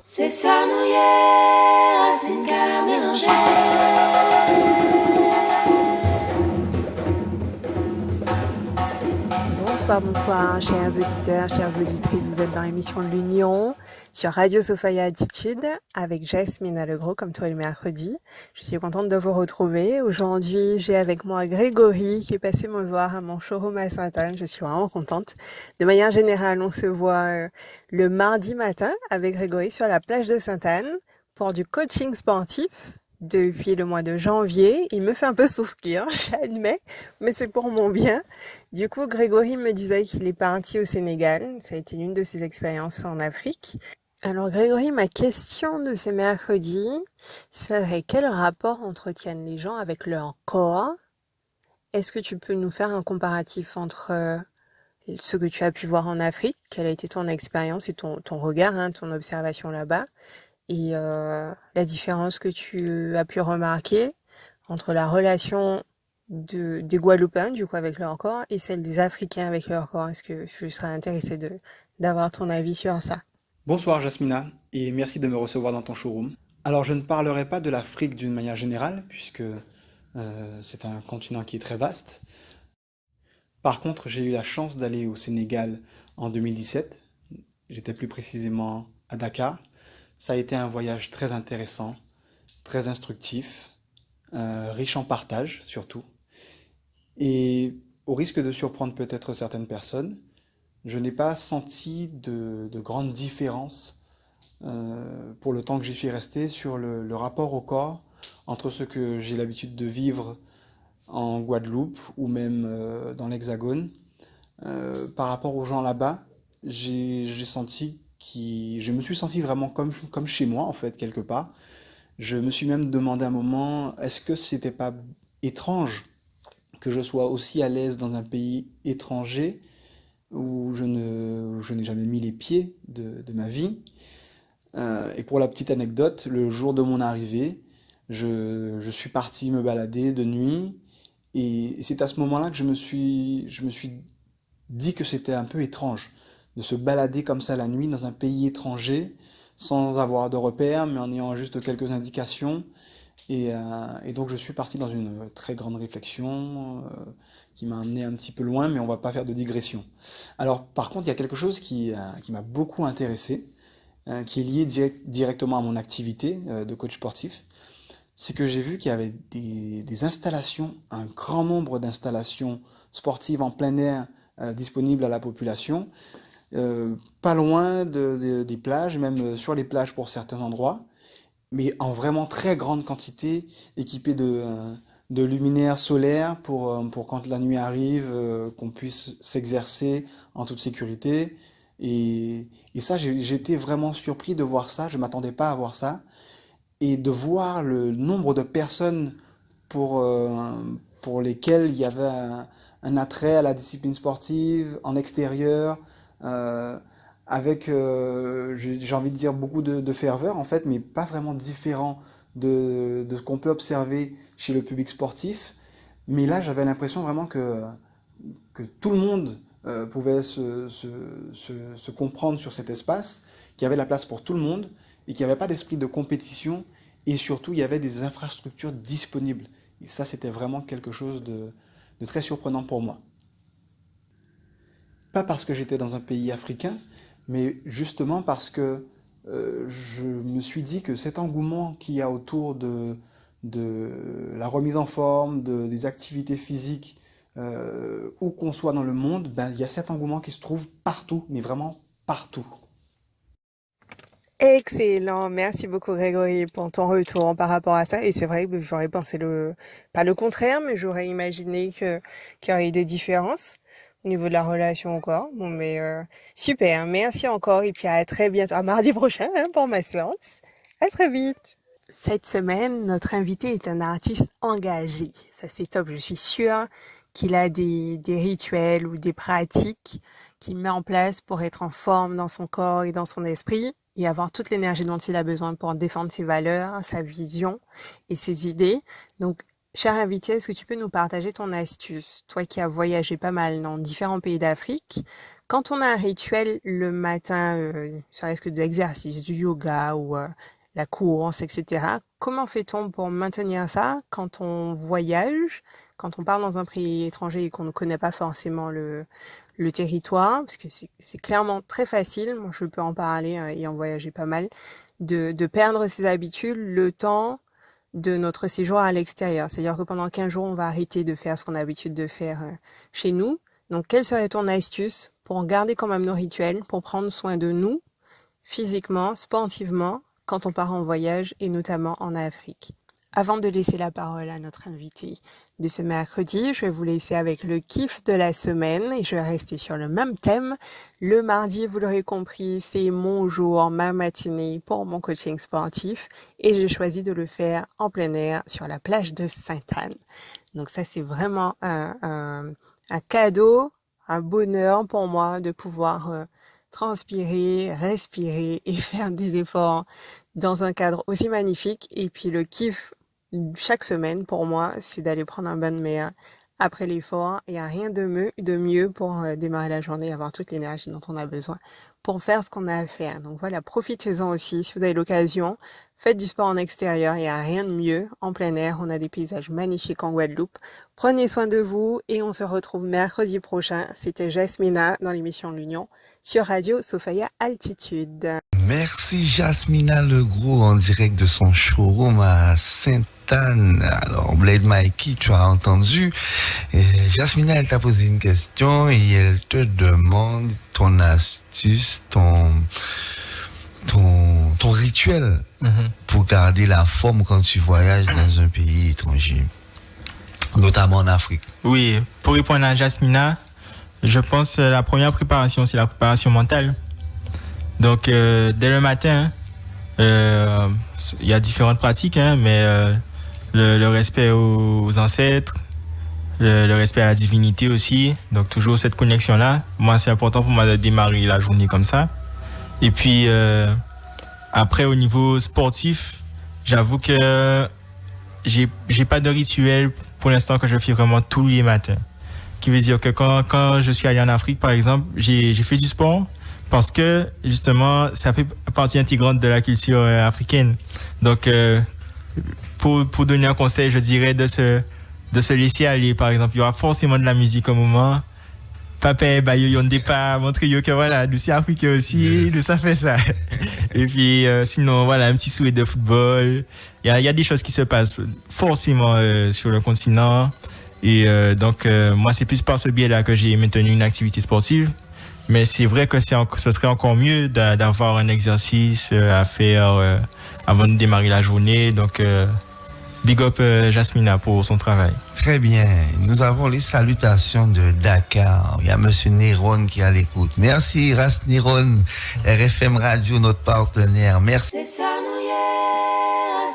C'est ça, nous y est, racine cœur mélangé. Bonsoir, bonsoir, chers auditeurs, chères auditrices. Vous êtes dans l'émission de l'Union sur Radio Sophia Attitude avec Jasmine Allegro, comme tous les mercredis. Je suis contente de vous retrouver. Aujourd'hui, j'ai avec moi Grégory qui est passé me voir à mon showroom à Sainte-Anne. Je suis vraiment contente. De manière générale, on se voit le mardi matin avec Grégory sur la plage de Sainte-Anne pour du coaching sportif. Depuis le mois de janvier, il me fait un peu souffrir, j'admets, mais c'est pour mon bien. Du coup, Grégory me disait qu'il est parti au Sénégal. Ça a été l'une de ses expériences en Afrique. Alors Grégory, ma question de ce mercredi serait quel rapport entretiennent les gens avec leur corps? Est-ce que tu peux nous faire un comparatif entre ce que tu as pu voir en Afrique, quelle a été ton expérience et ton regard, ton observation là-bas, et la différence que tu as pu remarquer entre la relation des Guadeloupéens, du coup, avec leur corps, et celle des Africains avec leur corps? Est-ce que je serais intéressée d'avoir ton avis sur ça? Bonsoir Jasmina, et merci de me recevoir dans ton showroom. Alors je ne parlerai pas de l'Afrique d'une manière générale, puisque c'est un continent qui est très vaste. Par contre, j'ai eu la chance d'aller au Sénégal en 2017. J'étais plus précisément à Dakar. Ça a été un voyage très intéressant, très instructif, riche en partage surtout. Et au risque de surprendre peut-être certaines personnes, je n'ai pas senti de grandes différences pour le temps que j'y suis resté sur le rapport au corps entre ce que j'ai l'habitude de vivre en Guadeloupe ou même dans l'Hexagone. Par rapport aux gens là-bas, j'ai senti je me suis senti vraiment comme chez moi en fait quelque part. Je me suis même demandé un moment, est-ce que c'était pas étrange que je sois aussi à l'aise dans un pays étranger où je n'ai jamais mis les pieds de ma vie. Et pour la petite anecdote, le jour de mon arrivée, je suis parti me balader de nuit et c'est à ce moment-là que je me suis dit que c'était un peu étrange de se balader comme ça la nuit dans un pays étranger sans avoir de repères mais en ayant juste quelques indications. Et donc je suis parti dans une très grande réflexion qui m'a amené un petit peu loin, mais on va pas faire de digression. Alors par contre, il y a quelque chose qui m'a beaucoup intéressé, qui est lié directement à mon activité de coach sportif. C'est que j'ai vu qu'il y avait des installations, un grand nombre d'installations sportives en plein air disponibles à la population, pas loin des plages, même sur les plages pour certains endroits, mais en vraiment très grande quantité, équipées de luminaires solaires pour quand la nuit arrive, qu'on puisse s'exercer en toute sécurité. Et ça, j'ai été vraiment surpris de voir ça, je ne m'attendais pas à voir ça, et de voir le nombre de personnes pour, euh, pour lesquelles il y avait un attrait à la discipline sportive, en extérieur, euh, avec, j'ai envie de dire, beaucoup de ferveur en fait, mais pas vraiment différent de ce qu'on peut observer chez le public sportif. Mais là, j'avais l'impression vraiment que tout le monde pouvait se comprendre sur cet espace, qu'il y avait la place pour tout le monde et qu'il n'y avait pas d'esprit de compétition et surtout il y avait des infrastructures disponibles. Et ça, c'était vraiment quelque chose de très surprenant pour moi. Pas parce que j'étais dans un pays africain, mais justement parce que je me suis dit que cet engouement qu'il y a autour de la remise en forme, des activités physiques, où qu'on soit dans le monde, ben, il y a cet engouement qui se trouve partout, mais vraiment partout. Excellent, merci beaucoup Grégory pour ton retour par rapport à ça. Et c'est vrai que j'aurais pensé pas le contraire, mais j'aurais imaginé qu'il y aurait eu des différences au niveau de la relation au corps. Bon, mais super, merci encore et puis à très bientôt, à mardi prochain pour ma séance. À très vite. Cette semaine, notre invité est un artiste engagé. Ça, c'est top. Je suis sûre qu'il a des rituels ou des pratiques qu'il met en place pour être en forme dans son corps et dans son esprit et avoir toute l'énergie dont il a besoin pour défendre ses valeurs, sa vision et ses idées. Donc, Cher invité, est-ce que tu peux nous partager ton astuce? Toi qui as voyagé pas mal dans différents pays d'Afrique, quand on a un rituel le matin, serait-ce que de l'exercice, du yoga ou la course, etc., comment fait-on pour maintenir ça quand on voyage, quand on part dans un pays étranger et qu'on ne connaît pas forcément le territoire? Parce que c'est clairement très facile, moi je peux en parler ayant voyagé pas mal, de perdre ses habitudes le temps de notre séjour à l'extérieur. C'est-à-dire que pendant 15 jours, on va arrêter de faire ce qu'on a l'habitude de faire chez nous. Donc, quelle serait ton astuce pour garder quand même nos rituels, pour prendre soin de nous, physiquement, sportivement, quand on part en voyage et notamment en Afrique? Avant de laisser la parole à notre invité de ce mercredi, je vais vous laisser avec le kiff de la semaine et je vais rester sur le même thème. Le mardi, vous l'aurez compris, c'est mon jour, ma matinée pour mon coaching sportif et j'ai choisi de le faire en plein air sur la plage de Sainte-Anne. Donc ça, c'est vraiment un cadeau, un bonheur pour moi de pouvoir transpirer, respirer et faire des efforts dans un cadre aussi magnifique. Et puis le kiff chaque semaine pour moi, c'est d'aller prendre un bain de mer après l'effort. Il n'y a rien de mieux pour démarrer la journée et avoir toute l'énergie dont on a besoin pour faire ce qu'on a à faire. Donc voilà, profitez-en aussi si vous avez l'occasion. Faites du sport en extérieur, il n'y a rien de mieux. En plein air, on a des paysages magnifiques en Guadeloupe. Prenez soin de vous et on se retrouve mercredi prochain. C'était Jasmina dans l'émission de l'Union sur Radio Sophia Altitude. Merci Jasmina Legros en direct de son showroom à Sainte-Anne. Alors Blade Mikey, tu as entendu. Jasmina, elle t'a posé une question et elle te demande ton astuce, ton rituel pour garder la forme quand tu voyages dans un pays étranger, notamment en Afrique. Oui, pour répondre à Jasmina, je pense que la première préparation, c'est la préparation mentale. Donc, dès le matin, il y a différentes pratiques, mais le respect aux ancêtres, le respect à la divinité aussi. Donc, toujours cette connexion-là. Moi, c'est important pour moi de démarrer la journée comme ça. Et puis, après, au niveau sportif, j'avoue que j'ai pas de rituel pour l'instant que je fais vraiment tous les matins. Qui veut dire que quand je suis allé en Afrique, par exemple, j'ai fait du sport. Parce que, justement, ça fait partie intégrante de la culture africaine. Donc, pour donner un conseil, je dirais de se laisser aller. Par exemple, il y aura forcément de la musique au moment. Papa, bah, yon pas montrer que voilà, nous c'est africain aussi, nous ça fait ça. Et puis, sinon, voilà, un petit souhait de football. Il y a des choses qui se passent forcément sur le continent. Et donc, moi, c'est plus par ce biais-là que j'ai maintenu une activité sportive. Mais c'est vrai que ce serait encore mieux d'avoir un exercice à faire avant de démarrer la journée. Donc, big up Jasmina pour son travail. Très bien. Nous avons les salutations de Dakar. Il y a monsieur Néron qui est à l'écoute. Merci, Rast Néron, RFM Radio, notre partenaire. Merci. C'est ça, nous, yeah,